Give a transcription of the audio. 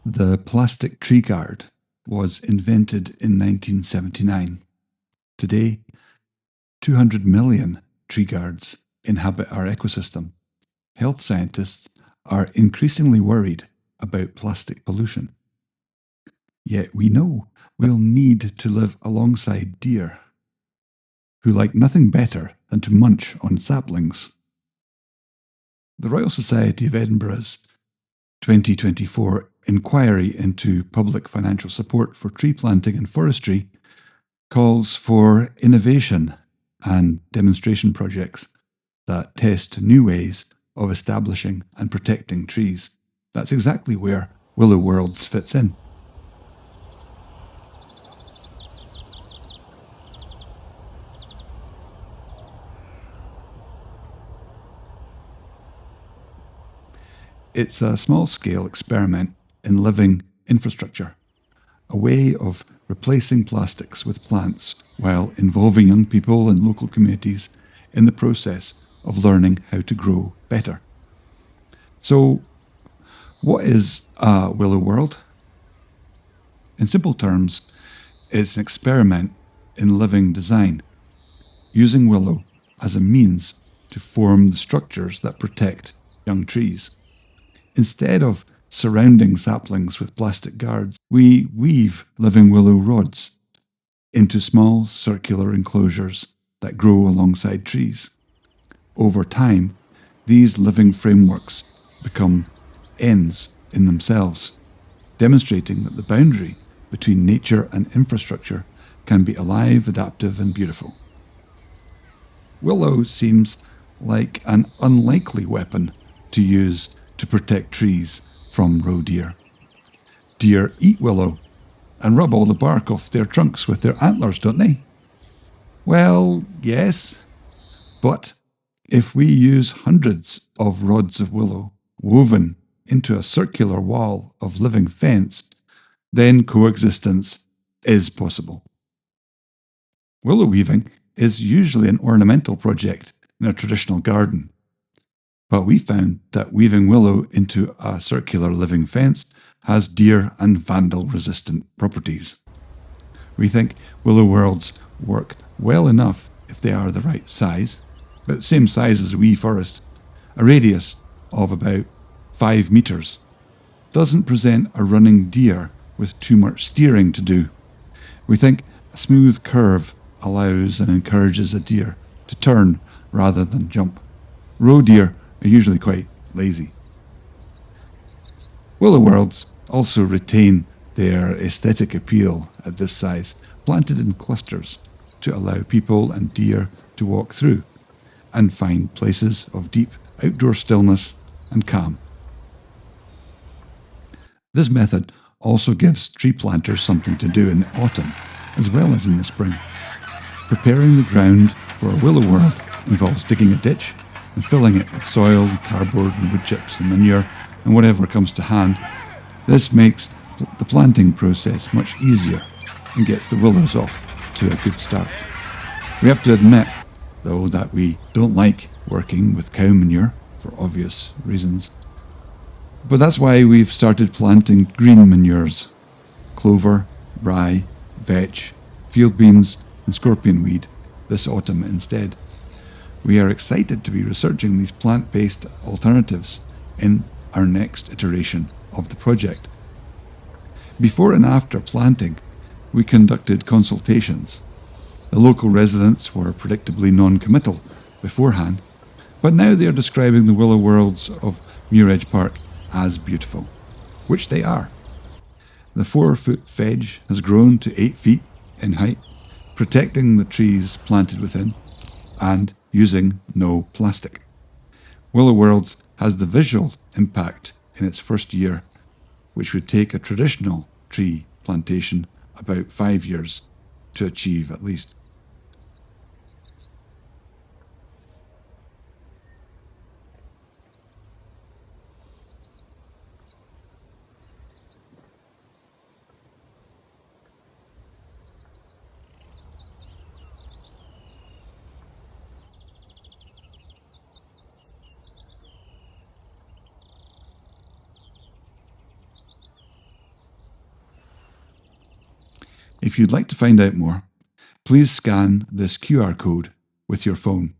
The plastic tree guard was invented in 1979. Today, 200 million tree guards inhabit our ecosystem. Health scientists are increasingly worried about plastic pollution. Yet we know we'll need to live alongside deer, who like nothing better than to munch on saplings. The Royal Society of Edinburgh's 2024 inquiry into public financial support for tree planting and forestry calls for innovation and demonstration projects that test new ways of establishing and protecting trees. That's exactly where Willow Worlds fits in. It's a small-scale experiment in living infrastructure, a way of replacing plastics with plants while involving young people and local communities in the process of learning how to grow better. So, what is a Willow World? In simple terms, it's an experiment in living design, using willow as a means to form the structures that protect young trees. Instead of surrounding saplings with plastic guards, we weave living willow rods into small circular enclosures that grow alongside trees. Over time, these living frameworks become ends in themselves, demonstrating that the boundary between nature and infrastructure can be alive, adaptive, and beautiful. Willow seems like an unlikely weapon to use to protect trees from roe deer. Deer eat willow and rub all the bark off their trunks with their antlers, don't they? Well, yes, but if we use hundreds of rods of willow woven into a circular wall of living fence, then coexistence is possible. Willow weaving is usually an ornamental project in a traditional garden, but we found that weaving willow into a circular living fence has deer and vandal-resistant properties. We think Willow Worlds work well enough if they are the right size, about the same size as a wee forest, a radius of about 5 metres, doesn't present a running deer with too much steering to do. We think a smooth curve allows and encourages a deer to turn rather than jump. Roe deer are usually quite lazy. Willow Worlds also retain their aesthetic appeal at this size, planted in clusters to allow people and deer to walk through and find places of deep outdoor stillness and calm. This method also gives tree planters something to do in the autumn as well as in the spring. Preparing the ground for a Willow World involves digging a ditch and filling it with soil, cardboard and wood chips and manure and whatever comes to hand. This makes the planting process much easier and gets the willows off to a good start. We have to admit, though, that we don't like working with cow manure for obvious reasons. But that's why we've started planting green manures: clover, rye, vetch, field beans and scorpion weed this autumn instead. We are excited to be researching these plant-based alternatives in our next iteration of the project. Before and after planting, we conducted consultations. The local residents were predictably non-committal beforehand, but now they are describing the Willow Worlds of Muiredge Park as beautiful, which they are. The 4-foot fedge has grown to 8 feet in height, protecting the trees planted within and using no plastic. Willow Worlds has the visual impact in its first year, which would take a traditional tree plantation about 5 years to achieve at least. If you'd like to find out more, please scan this QR code with your phone.